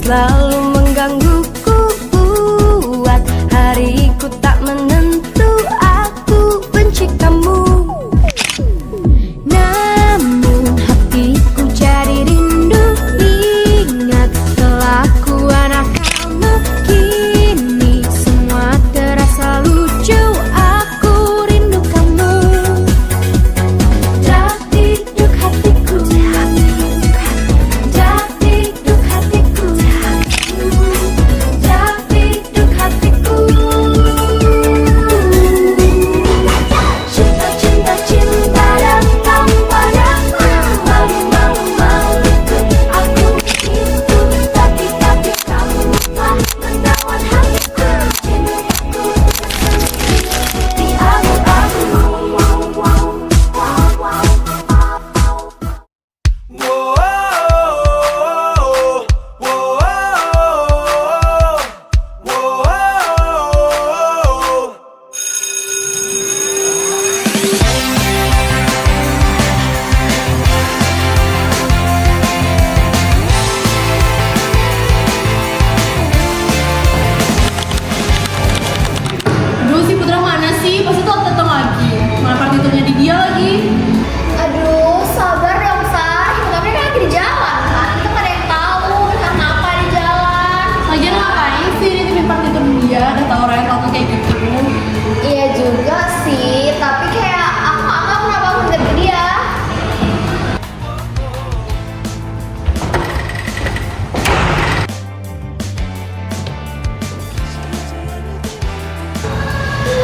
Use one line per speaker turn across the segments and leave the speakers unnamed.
selalu menggangguku, buat hariku tak menentu. Aku benci kamu, namun hatiku jadi rindu. Ingat kelakuan kamu, kini semua terasa lucu. Aku rindu kamu, jadiduk hatiku, jadiduk hatiku, jadiduk hatiku. Cinta, cinta, cinta datang padaku, mau, mau, mau ikut aku itu, tapi kamu tak menawan hatiku. Cintaku di abu-abu.
Aduh, si Putra mana sih? Pasti telat datang lagi. Mana partiturnya di dia lagi.
Aduh, sabar dong, Sar. Tapi kan lagi di jalan, kan? Kita nggak ada yang tahu karena apa di jalan.
Lagian ngapain sih nitipin partitur dia? Udah tau Raya kalau kayak gitu.
Iya juga sih, tapi kayak aku nggak tahu kenapa aku deket dia.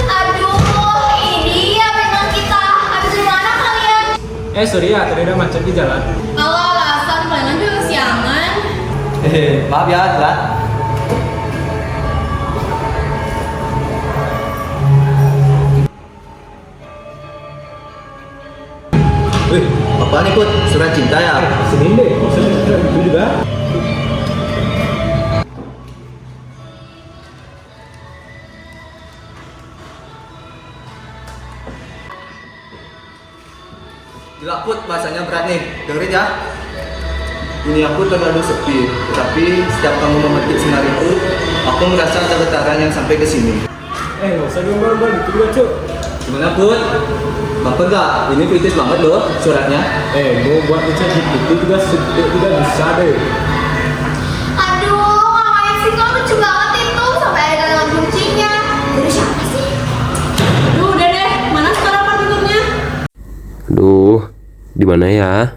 Aduh, ini dia memang kita. Habis dari mana kalian?
Sorry ya, tadi ada macet di jalan.
Kalau alasan palingan juga kesiangan.
Maaf ya, telat. Wih, apa nih Put? Surat cinta ya?
Senin deh, maksudnya itu juga.
Gila Put, bahasanya berat nih. Dengerin ya. Dunia aku terlalu sepi, tapi setiap kamu memetik sinar itu, aku merasa ada getaran yang sampai ke sini.
Nggak usah gombar-gombar gitu juga, Cuk.
Gimana Put? Baper gak? Ini kritis banget loh suratnya.
Mau buat ngecek gitu juga sedikit juga bisa deh.
Aduh, ngapain sih kok lucu banget itu sampai ada kalimat kuncinya. Dari siapa sih?
Aduh, udah deh. Mana sekarang partiturnya?
Aduh, di mana ya?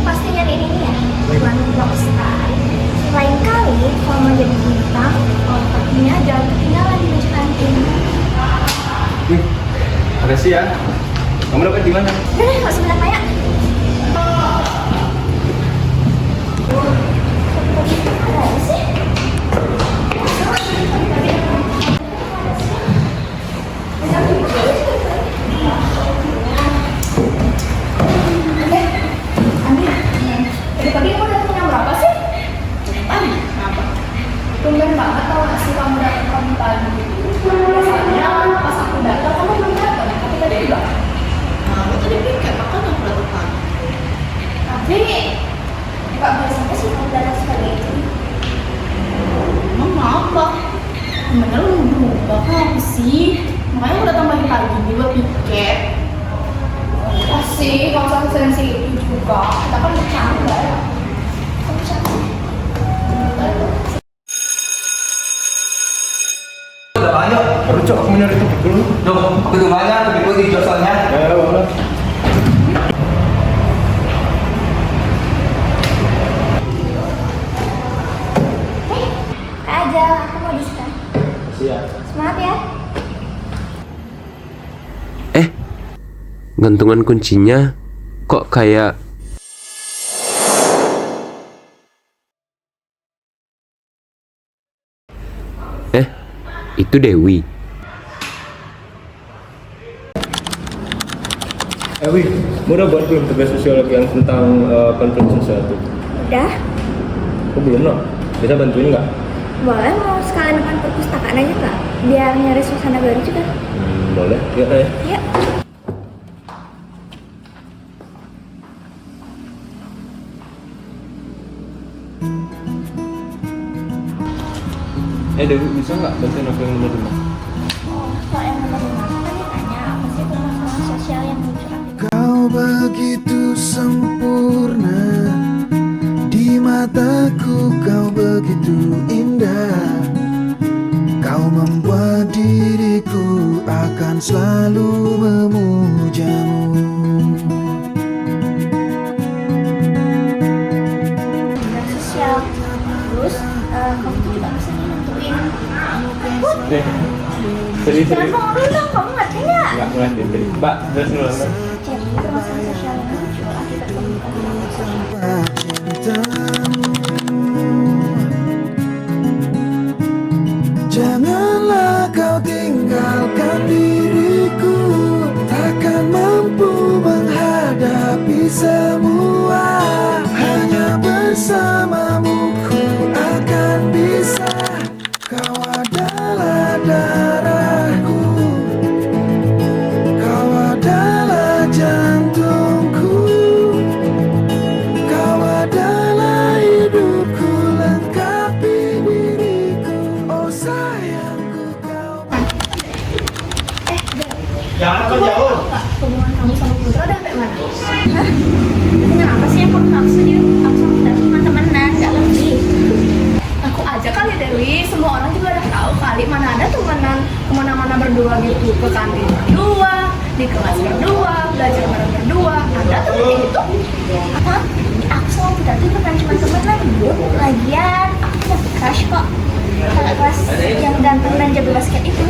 Pasti nyari ini ya, Iwan Rockstar. Lain kali kalau mau jadi bintang, otaknya jangan ketinggalan di meja kantin.
Makasih ya. Kamu dapat di mana?
Udah deh, nggak usah banyak tanya. Ada apa sih? Tadi pagi kamu datang jam berapa sih?
Pagi. Kenapa?
Tumben banget tau gak sih kamu datang pagi-pagi. Biasanya pas aku datang kamu belum datang, tapi tadi enggak.
Nah, lu tadi piket, makanya aku datang pagi.
Tapi nggak biasanya sih kamu datang sekali itu.
Emang apa? Temennya lu berubah apa sih? Makanya aku datang pagi-pagi buat piket.
Oh sih, nggak usah sensi itu juga. Kita kan bercanda ya. Kamu bercanda.
Udah banyak.
Aduh, Cuk, aku mau nyari topik dulu.
Dong, aku udah banyak tapi Put di jualannya.
Ya, boleh.
Aja, aku mau diskon.
Siap.
Semangat ya.
Gantungan kuncinya kok kayak itu Dewi.
Wih, mau udah buat belum tugas sosiologi yang tentang konflik sesuatu?
Udah,
Aku belum no. Bisa bantuin nggak?
boleh mau sekalian depan perpustakaan aja nggak? Biar nyari suasana baru juga.
Boleh, ya.
Ya.
Dewi bisa nggak bantuin aku yang nomor 5?
Oh, kalau yang nomor 5 tadi nanya apa sih permasalahan sosial yang muncul?
Kau begitu sempurna, di mataku kau begitu indah. Kau membuat diriku akan selalu memujamu.
Dan sosial. Terus kamu tuh juga bisa nentuin.
Nih, tadi
Jangan ngomong dulu dong, kamu ngerti nggak?
nggak ngeliatin tadi. Mbak, jelas dulu Mbak.
Jadi permasalahan sosial yang muncul akibat komunikasi sosial.
Cintamu, janganlah kau tinggalkan diriku. Takkan mampu menghadapi semua. Hanya bersamamu ku akan bisa. Kau adalah darahku, kau adalah jantungku, kau adalah hidupku, lengkapi diriku. Oh sayangku kau.
Hubungan kamu sama Putra udah sampai mana? Hah? Kenapa sih yang kamu maksud itu? Aku sama Putra cuma temenan, gak lebih.
Aku aja kali Dewi, semua orang juga udah tahu kali mana ada temenan kemana-mana berdua gitu, ke kantin berdua, di kelas berdua, belajar bareng berdua, ada tuh kayak gitu.
Tapi aku sama Putra tuh bukan cuma temenan, Bu. Lagian aku punya crush kok. Kakak kelas yang ganteng dan jago basket itu.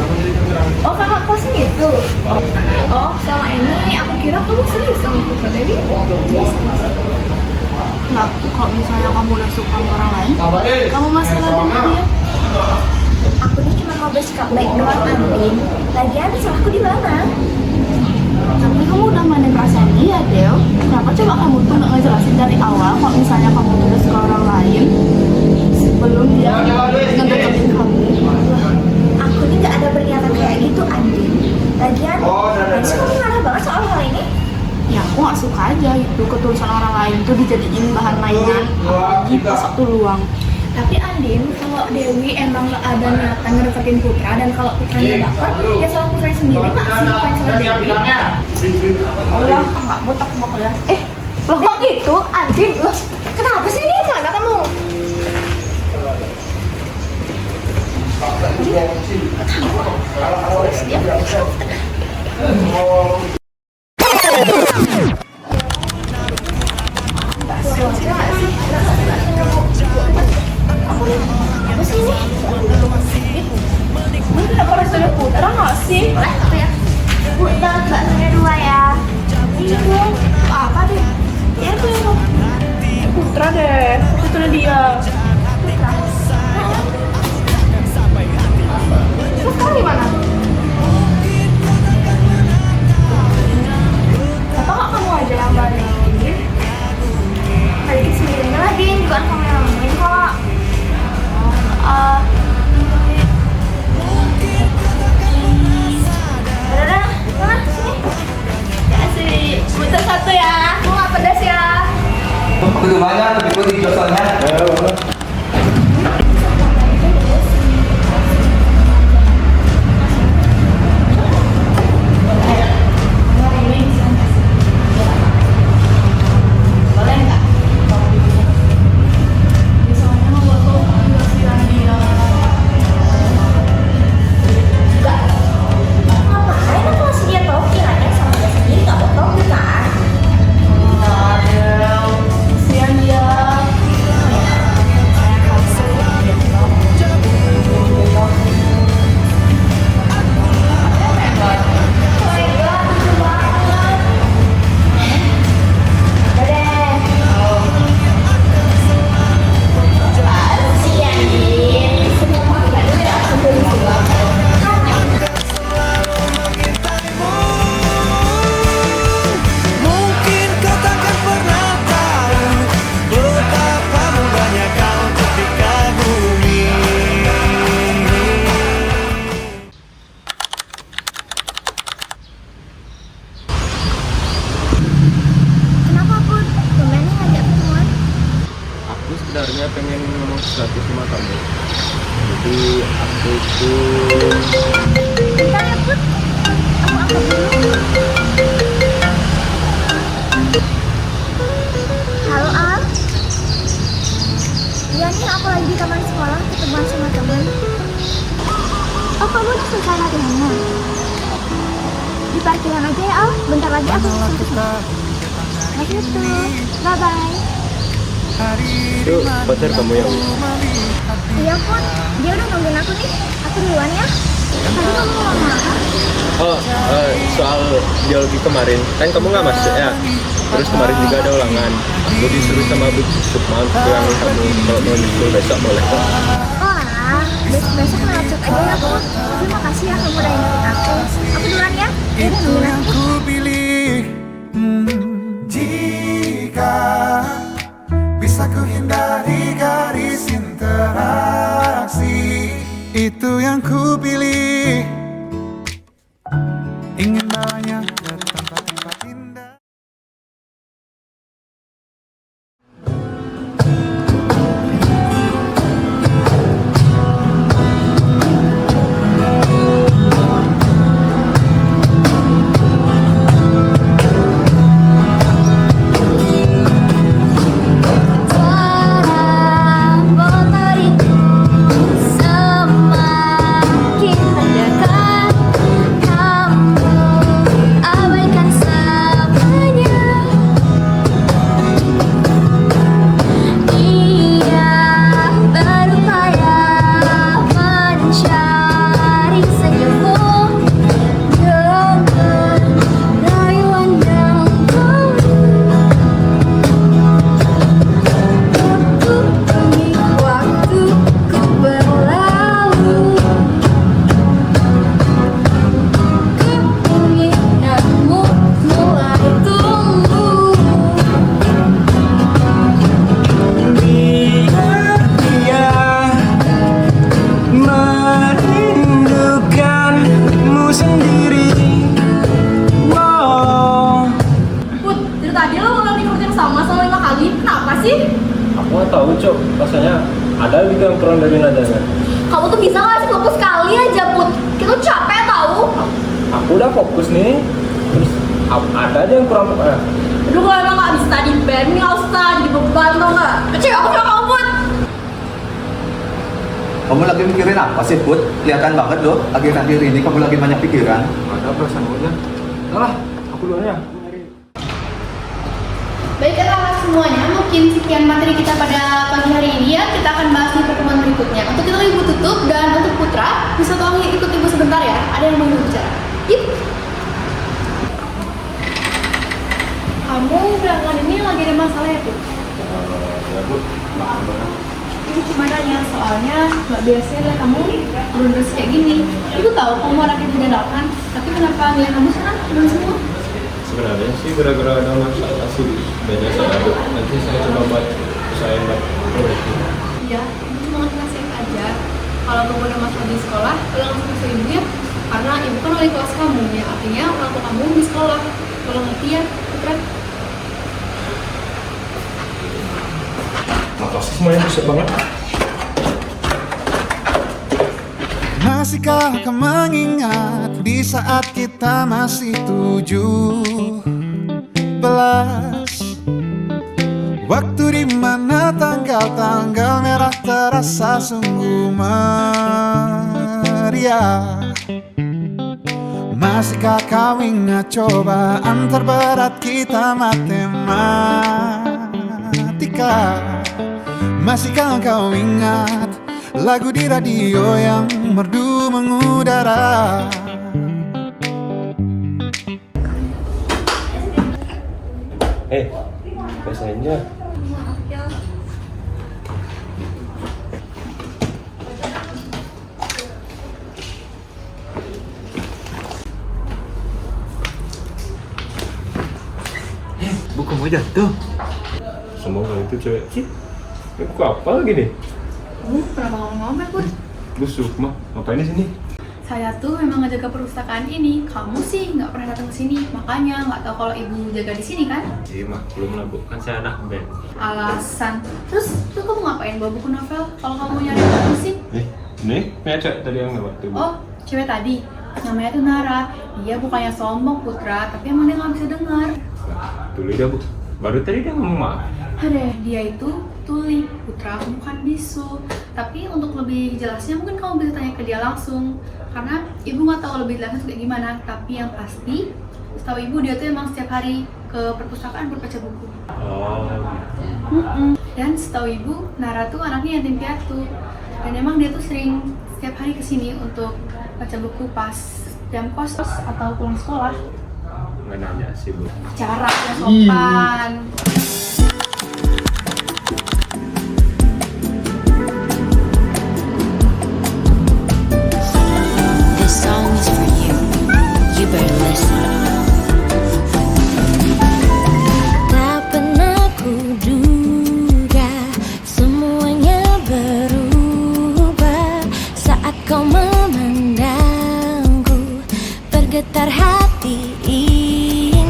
Oh kakak kelasnya gitu? Oh selama ini aku kira kamu serius sama Putra Dewi. Nah, kalau misalnya kamu udah suka sama orang lain, kamu masih ladenin dia?
Aku nih cuma mau bersikap baik doang, Andin. Lagian salahku di mana?
Tapi kamu udah mainin perasaan dia, Del. Kenapa coba kamu tuh nggak ngejelasin dari awal kalau misalnya kamu tuh udah suka orang lain sebelum dia ngedeketin kamu?
Aku nih gak ada berniatan kayak gitu, Andin. Lagian, sih kamu marah banget soal hal ini?
Ya aku nggak suka aja itu ketulusan orang lain tuh dijadiin bahan mainan, apalagi pas waktu luang. Tapi Andin, kalau Dewi emang gak ada niatan ngedeketin Putra dan kalau Putranya dapet, ya salah Putranya sendiri nggak sih, bukan salah Dewi. Allah, nggak butak mau kelas. Loh kok gitu, Andin? Loh, kenapa sih ini? Mana kamu?
Apa sih ini?
Ini kenapa restoran Putra nggak sih?
Boleh apa ya? Bu, dapat baksonya 2 ya.
Iya dong. Apa deh?
Ya, Bu.
Putra deh. Itu dia.
ngomong sesuatu sama kamu. Jadi aku itu
Bentar ya Put, aku angkat dulu. Halo Al. Iya nih aku lagi di taman sekolah ketemuan sama temen. Oh kamu udah selesai latihannya? Di parkiran aja ya Al, bentar lagi aku selesai. Lagi itu, bye bye.
itu pacar kamu ya?
Iya Put, dia udah nungguin aku nih. Aku duluan ya. Tadi kamu ngomong apa?
Oh, soal biologi kemarin kan kamu nggak masuk ya? Terus kemarin juga ada ulangan. Aku disuruh sama Bu Sukma untuk yang kamu kalau mau nyusul besok boleh kok.
Oh alah, besok ngecat aja ya Put. Terima kasih ya kamu udah ingetin aku. Aku duluan ya. Dia udah
Itu
nungguin
yang
aku.
ku pilih. Jika bisa ku hindari garis interaksi, itu yang ku pilih. Ingin bawanya ke tempat-tempat indah.
Suara motor itu semakin mendekat. Kamu abaikan semuanya. Dia berupaya mencari senyummu dengan rayuan yang waktuku berlalu, keinginanmu mulai tumbuh.
Biar dia merindukanmu sendiri. Wow.
Put, dari tadi lo ulang di yang sama 5 kali. Kenapa sih?
Aku nggak tahu cok, rasanya ada gitu yang kurang dari nadanya.
Kamu tuh bisa nggak sih fokus sekali aja Put? Kita tuh capek tahu.
Aku udah fokus nih, terus ada aja yang kurang.
Aduh kalau emang nggak bisa tadi band, nggak usah jadi beban tau nggak? Cewek aku sama kamu Put.
Kamu lagi mikirin apa sih, Put? Kelihatan banget loh, akhir-akhir ini kamu lagi banyak pikiran.
Ada perasaannya. Alah, aku duluan ya.
Baiklah semuanya, mungkin sekian materi kita pada pagi hari ini ya. Kita akan bahas di pertemuan berikutnya. Untuk itu Ibu tutup dan untuk Putra bisa tolong ikut Ibu sebentar ya. Ada yang mau bicara. Yuk. Kamu belakangan ini lagi ada masalah ya, Bu?
Ya bu,
Ibu cuma nanya, soalnya nggak biasanya lihat kamu berundus kayak gini. Ibu tahu kamu anaknya diandalkan, tapi kenapa ngeliat kamu sekarang belum semua?
sebenarnya sih gara-gara ada masalah sih banyak saya bu. Nanti saya coba buat usahain buat perbaiki.
Iya, ibu cuma ngasih nasihat aja. Kalau kamu ada masalah di sekolah, kalau langsung ke ibu ya. Karena ibu kan wali kelas kamu, ya artinya orang tua kamu di sekolah. Kalau ngerti ya, Putra.
Makasih semuanya, bisa banget.
Masihkah kau mengingat di saat kita masih 17? Waktu di mana tanggal-tanggal merah terasa sungguh meriah. Masihkah kau ingat cobaan terberat kita matematika? Masihkah kau ingat lagu di radio yang merdu mengudara?
Biasanya
Buku mau jatuh.
semoga itu cewek. Ini buku apa lagi nih?
Kenapa ngomong-ngomong, Put?
Bu Sukma, ngapain di sini?
Saya tuh memang ngejaga perpustakaan ini. Kamu sih nggak pernah datang ke sini, makanya nggak tahu kalau ibu jaga di sini kan?
Iya maklum lah Bu, kan saya anak band.
Alasan. Terus tuh kamu ngapain bawa buku novel kalau kamu nyari buku sih?
Ini cewek tadi yang lewat tuh Bu.
Oh, cewek tadi. Namanya tuh Nara. Dia bukannya sombong Putra, tapi emang dia nggak bisa dengar.
Dulu dah Bu, baru tadi dia ngomong maaf.
Ada, dia itu tuli Putra, bukan bisu. Tapi untuk lebih jelasnya mungkin kamu bisa tanya ke dia langsung. Karena ibu nggak tahu lebih jelasnya kayak gimana. Tapi yang pasti, setahu ibu dia tuh emang setiap hari ke perpustakaan berbaca buku.
Oh,
Dan setahu ibu, Nara tuh anaknya yatim piatu. Dan emang dia tuh sering setiap hari kesini untuk baca buku pas jam kos atau pulang sekolah.
nggak nanya sih Bu.
Cara yang sopan.
This song is for you. You better listen. Tak pernah kuduga semuanya berubah saat kau memandangku, bergetar hati ini.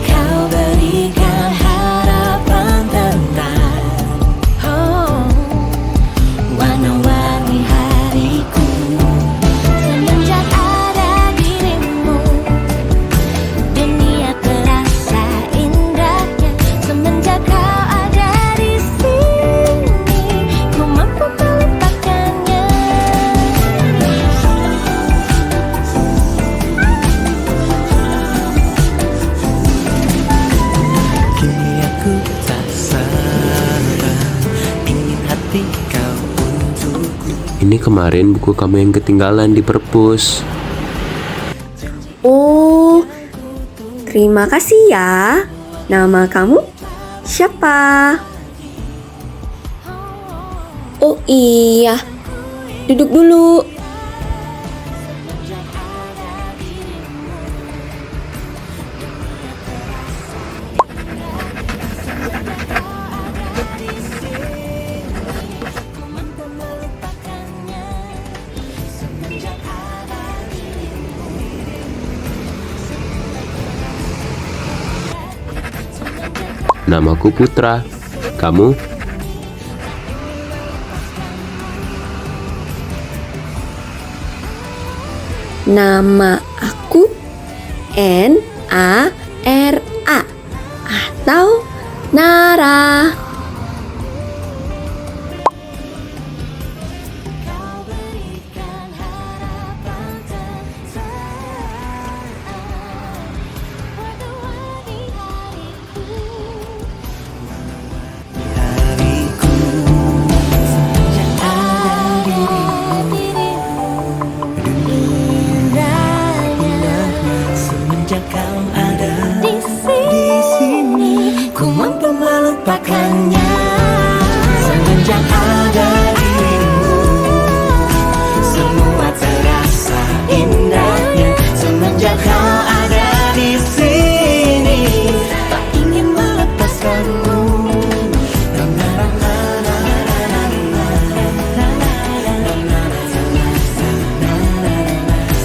Kau berikan harapan tenang, oh, warna-warni hariku. Semenjak ada dirimu, dunia terasa indahnya. Semenjak kau ada di sini, ku mampu melupakannya.
Kini aku tak sabar, ingin hati kau untukku.
Ini kemarin buku kamu yang ketinggalan di perpus.
Oh, terima kasih ya. Nama kamu siapa? Oh iya, duduk dulu.
Namaku Putra. Kamu?
Nama aku Nara atau Nara.
Semenjak kau ada di sini, ku mampu melupakannya. Semenjak ada dirimu, semua terasa indahnya. Semenjak kau ada di sini, tak ingin melepaskanmu.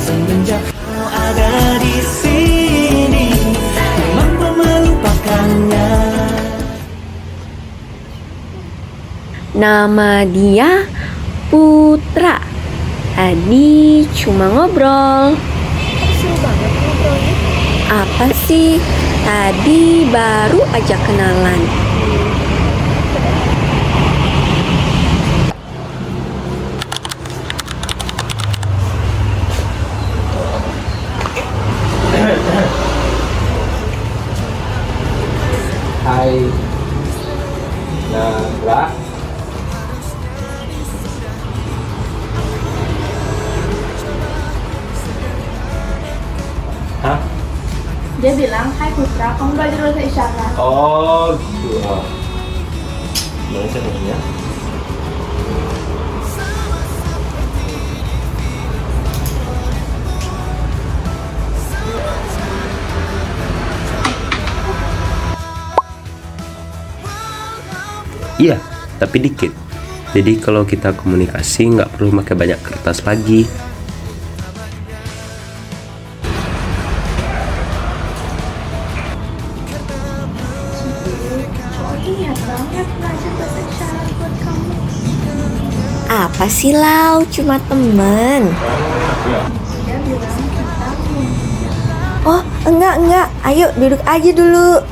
Semenjak kau ada di sini, ku mampu melupakannya.
Nama dia Putra. Tadi cuma ngobrol.
Seru banget ngobrolnya.
Apa sih? Tadi baru aja kenalan.
Hai. Nara. Hah?
Dia bilang, hai Putra, kamu belajar bahasa isyarat.
Oh, gitu. Oh. Gimana sih maksudnya?
Iya, tapi dikit. Jadi kalau kita komunikasi nggak perlu pakai banyak kertas lagi.
Apa sih Lau? Cuma temen.
Dia bilang kita
Oh, enggak. Ayo duduk aja dulu.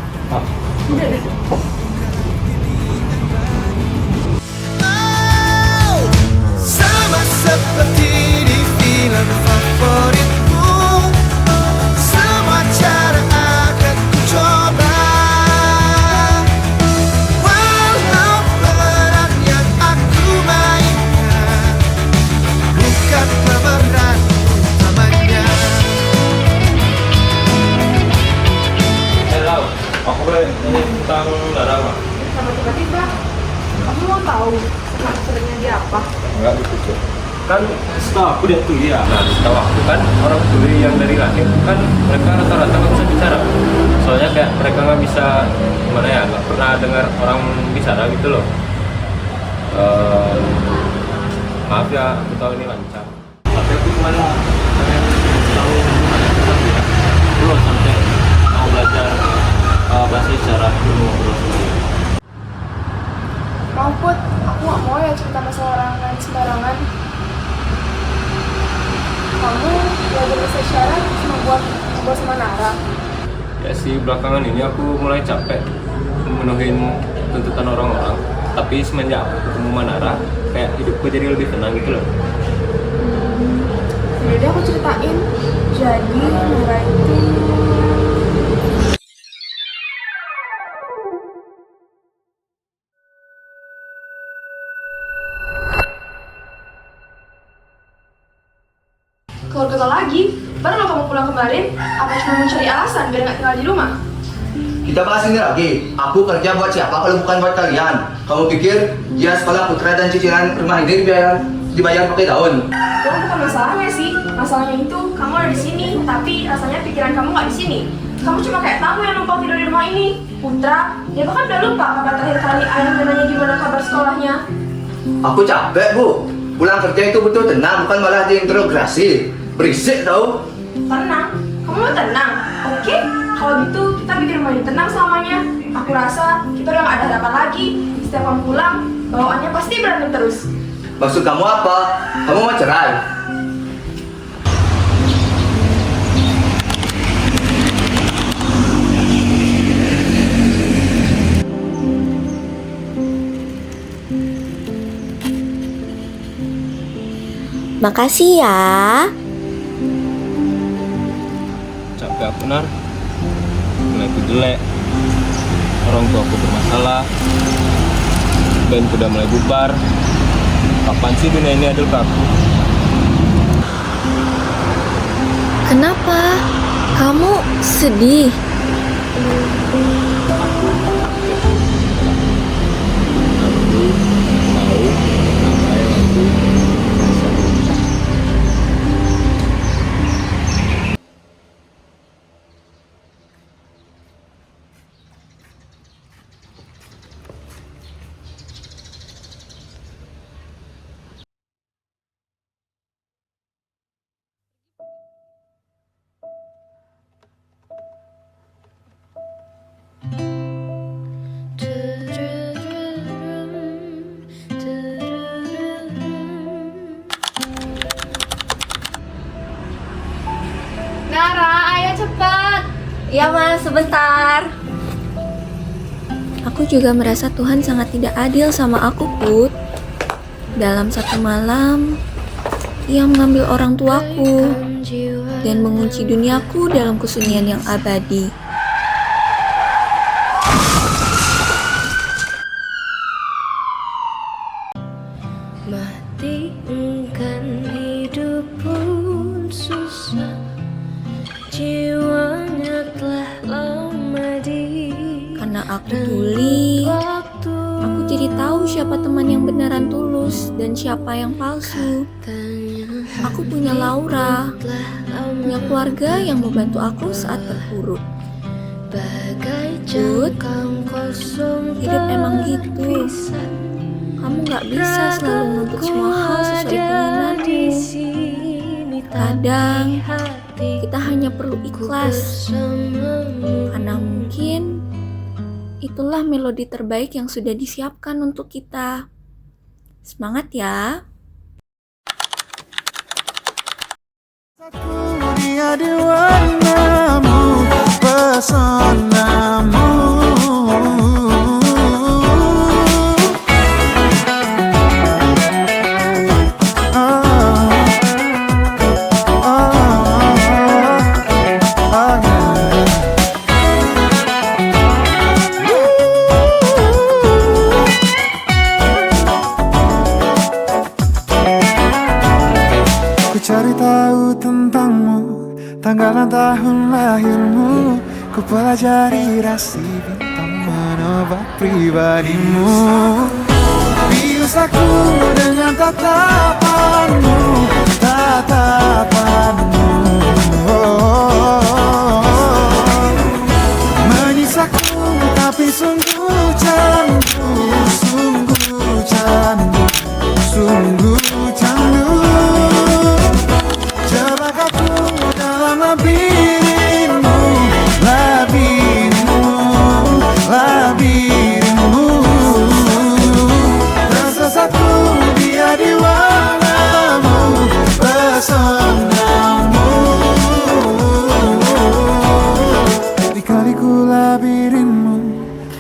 Sama seperti di film favoritku, semua cara akan ku coba. Walau peran yang aku mainkan bukan pemeran utamanya.
Lau, aku boleh nanya tentang Nara nggak?
sama tiba-tiba. Kamu mau tahu sebenarnya dia apa?
Enggak gitu Cuk. Kan setahu aku dia tuli ya. Nah setahu aku kan orang tuli yang dari lahir kan mereka rata-rata nggak bisa bicara. Soalnya kayak mereka nggak bisa gimana ya, nggak pernah dengar orang bicara gitu loh. Maaf ya, aku tahu ini lancar. Tapi aku cuma pengen tahu belum sampai mau belajar bahasa isyarat dulu ngobrol sendiri.
Put, aku gak mau ya cerita masalah orang lain sembarangan. Kamu belajar bahasa isyarat cuma buat ngobrol sama Nara.
Ya sih, belakangan ini aku mulai capek memenuhin tuntutan orang-orang. Tapi semenjak aku ketemu Manara, kayak hidupku jadi lebih tenang gitu loh.
Jadi aku ceritain. Jadi Nara itu keluar kota lagi. Baru lo kamu pulang kemarin, apa cuma mencari alasan biar nggak tinggal di rumah?
Kita bahas ini lagi. Aku kerja buat siapa kalau bukan buat kalian? Kamu pikir dia sekolah putra dan cicilan rumah ini dibayar pakai daun?
Itu bukan masalahnya sih. Masalahnya itu kamu ada di sini, tapi rasanya pikiran kamu nggak di sini. Kamu cuma kayak tamu yang numpang tidur di rumah ini. Putra, dia bahkan udah lupa kapan terakhir kali ayah nanya gimana kabar sekolahnya.
Aku capek bu. Pulang kerja itu butuh tenang, bukan malah diinterogasi. Berisik tau.
Tenang, kamu mau tenang? Oke, kalau gitu kita bikin rumah ini tenang selamanya. Aku rasa kita udah gak ada harapan lagi. Setiap kamu pulang, bawaannya pasti berantem terus.
Maksud kamu apa? Kamu mau cerai?
Makasih ya.
Capek aku Nar. Nilaiku jelek. Orang tua aku bermasalah. Bandku udah mulai bubar. Kapan sih dunia ini adil ke aku?
Kenapa? Kamu sedih?
Aku tahu apa yang aku rasain.
Nara, ayo cepat.
Ya mas, sebentar. Aku juga merasa Tuhan sangat tidak adil sama aku, Put. Dalam satu malam, Ia mengambil orang tuaku dan mengunci duniaku dalam kesunyian yang abadi.
Mati engkan hidup pun susah, jiwanya telah lama di.
Karena aku tuli, aku jadi tahu siapa teman yang beneran tulus dan siapa yang palsu. Aku punya Laura, punya keluarga yang membantu aku saat terpuruk. Put, hidup emang gitu. Kamu gak bisa selalu menuntut semua hal sesuai keinginanmu. Kadang, kita hanya perlu ikhlas. Karena mungkin, itulah melodi terbaik yang sudah disiapkan untuk kita. Semangat ya!
biar di warnamu, pesonamu. Cari tahu tentangmu, tanggalan tahun lahirmu. Ku pelajari rasi bintang menebak pribadimu. Bius aku dengan tatapanmu, tatapanmu. Menyisaku tapi sungguh candu, sungguh candu, sungguh candu. Jebak aku dalam labirinmu, labirinmu, labirinmu. Tersesatku biar di warnamu, pesonamu. Di-kaliku labirinmu,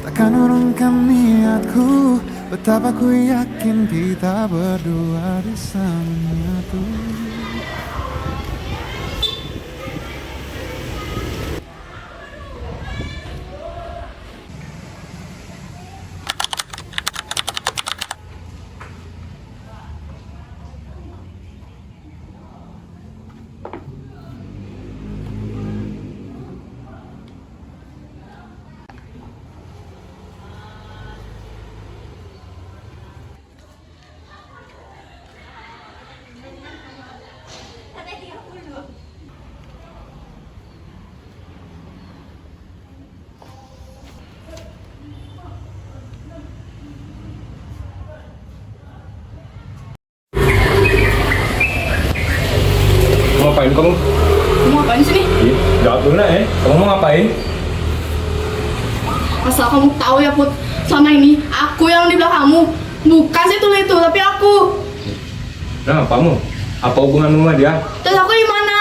takkan urungkan niatku. Betapa ku yakin kita berdua bisa menyatu.
Ngapain kamu?
Kamu ngapain sih nih?
Ih, jawab dulu ya. Kamu mau ngapain?
Asal kamu tahu ya Put, selama ini aku yang di belakangmu. Bukan si Tuli itu, tapi aku.
Nah, kamu? Apa hubunganmu sama dia?
Terus aku di mana?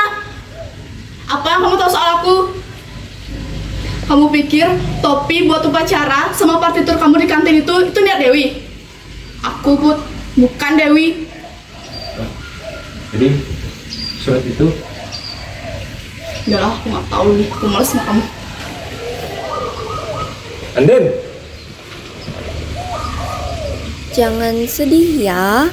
Apa yang kamu tahu soal aku? Kamu pikir topi buat upacara sama partitur kamu di kantin itu niat Dewi? Aku Put, bukan Dewi.
Jadi, surat itu?
Udah lah, aku nggak tahu nih. Aku males sama kamu.
Andin!
Jangan sedih ya.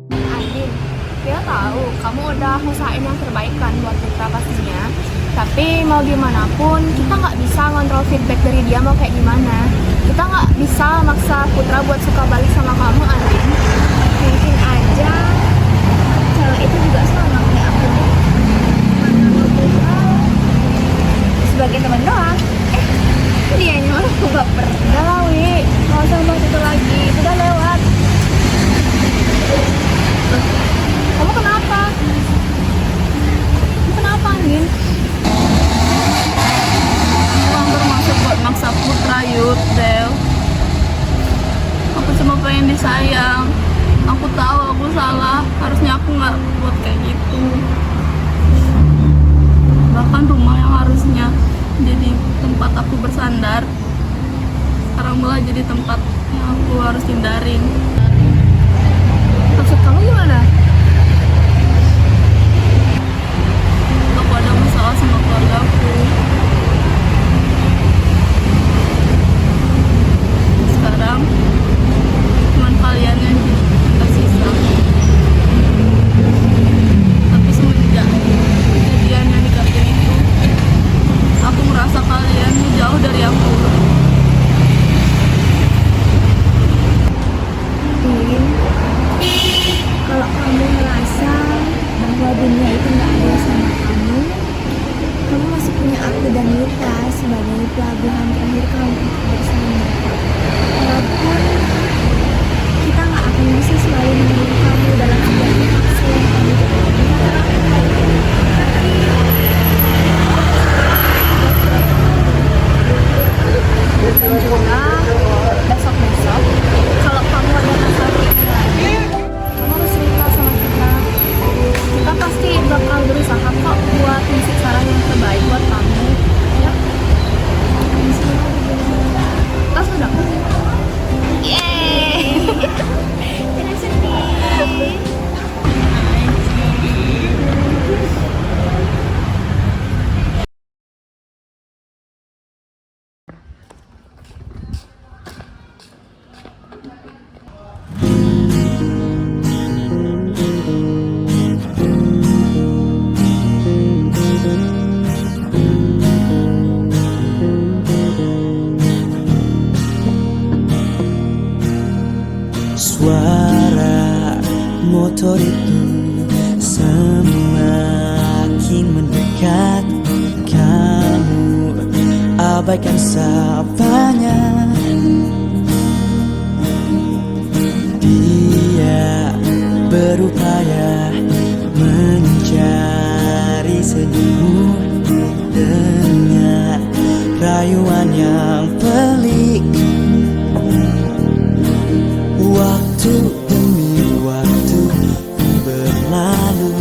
Andin, dia tahu kamu udah ngusahain yang terbaik kan buat Putra pastinya. Tapi mau gimana pun, kita nggak bisa ngontrol feedback dari dia mau kayak gimana. Kita nggak bisa maksa Putra buat suka balik sama kamu, Andin. Mungkin aja cewek itu juga sama kayak aku. Mana Putra sebagai teman doang. Dia nyuruh aku baper. Udah lah, Wi. Nggak usah bahas itu lagi. Itu udah lewat. Kamu kenapa? Kamu kenapa, Andin?
Aku nggak bermaksud buat maksa Putra, Yud, Del. Aku cuma pengen disayang. Aku tahu aku salah. Harusnya aku nggak buat kayak gitu. Bahkan rumah yang harusnya jadi tempat aku bersandar, sekarang malah jadi tempat yang aku harus hindarin.
Maksud kamu gimana?
Aku ada masalah sama keluarga aku. Sekarang cuman kalian
Suara motor itu semakin mendekat. Kamu abaikan sapanya. Dia berupaya mencari senyummu dengan rayuan yang pelik. Waktu demi waktu berlalu,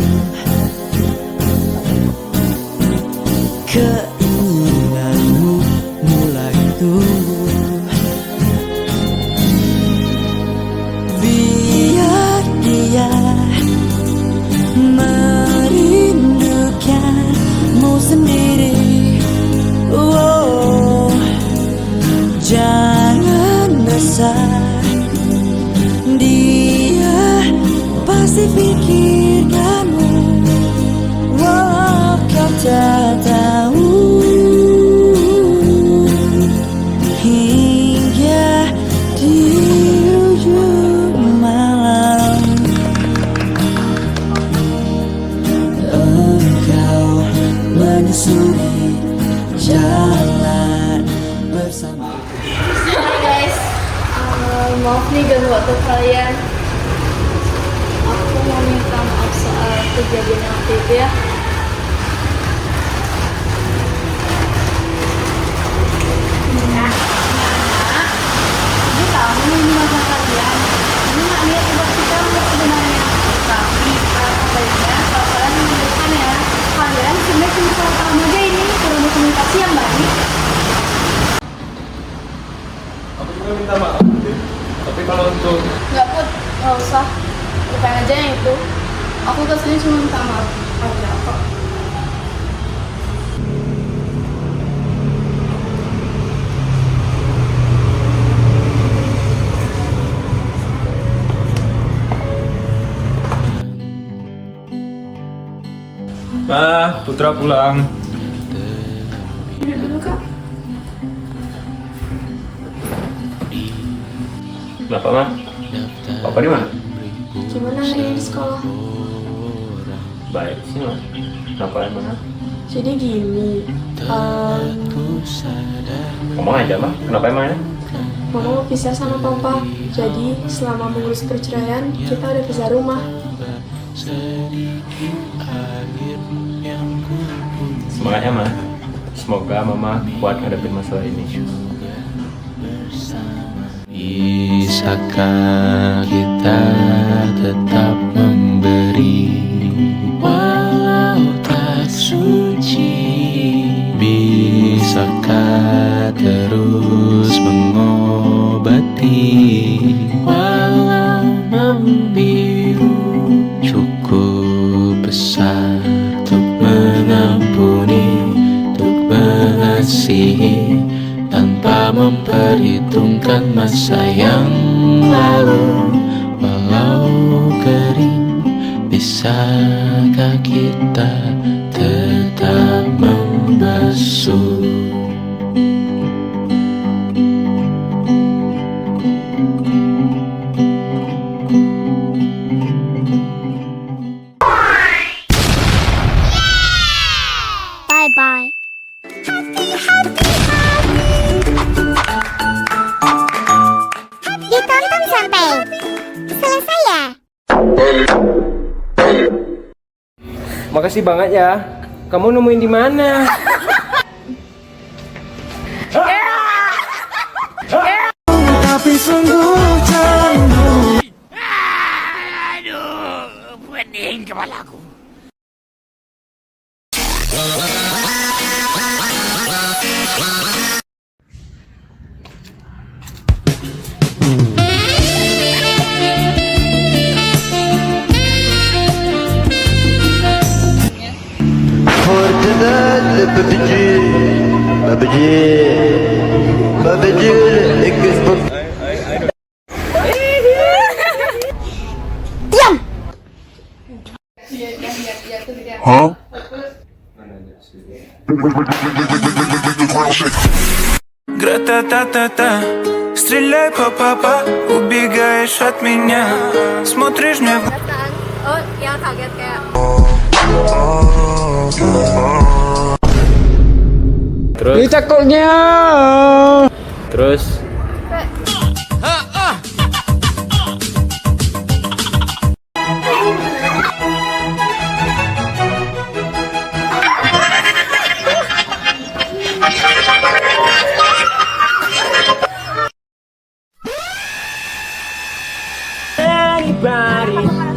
keinginanmu mulai tumbuh. Biar dia merindukanmu sendiri. Oh, jangan resah, dia pasti pikirkanmu. Walau kau tak tahu, hingga di ujung malam engkau menyusuri jalan bersama.
Hai guys, maaf nih ganggu waktu kalian. Aku mau minta maaf soal kejadian yang waktu itu ya. Ini kamu ini masa kalian. Ini nggak lihat coba kita sebenarnya. Tapi katanya kalau kalian menunjukkan ya, kalian sebenarnya cuma salah paham aja ini kurang komunikasi yang baik.
Aku juga minta maaf, tapi kalau untuk
Nggak Put, nggak usah. Lupain aja yang itu. Aku kesini cuma minta maaf aja kok.
Ma, Putra pulang.
Duduk dulu kak.
Kenapa, Ma? Papa di mana?
Gimana hari ini di sekolah?
Baik, sini, Ma. Kenapa emang?
Jadi gini,
Ngomong aja, Ma. Kenapa emangnya?
Mama mau pisah sama papa. Jadi selama mengurus perceraian, kita udah pisah rumah.
Semangat ya, Ma. Semoga Mama kuat ngadepin masalah ini.
Bisakah kita tetap memberi walau tak suci? Bisakah terus mengobati walau membiru? Cukup besar untuk mengampuni, untuk mengasihi, tanpa memperhitungkan masa yang lalu. Walau kering, bisakah kita tetap membasuh?
Bye-bye. Ditonton sampai selesai ya.
Makasih banget ya. Kamu nemuin di mana?
Tapi sungguh candu.
Aduh, pening kepalaku. Grata ta ta ta
Стреляй, папа, убегаешь от меня. Смотришь мне в...
Oh, ya kaget kayak.
Terus terus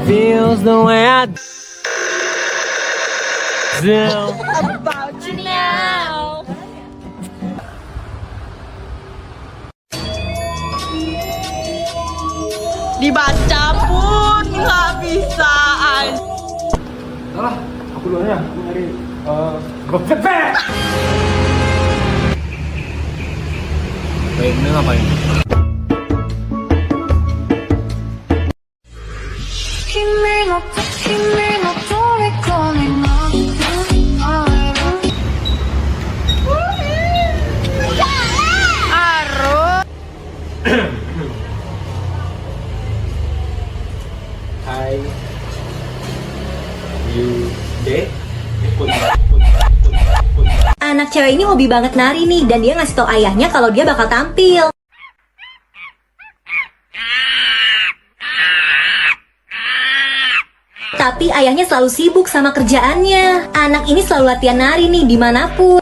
Feels the way I do.
About you now.
Dibaca pun nggak bisa.
Salah, aku duluan ya. Aku nyari Gopepe. Baik, ini ngapain? Hai, you deh.
Anak cewek ini hobi banget nari nih, dan dia ngasih tau ayahnya kalau dia bakal tampil. Tapi ayahnya selalu sibuk sama kerjaannya. Anak ini selalu latihan nari nih dimanapun.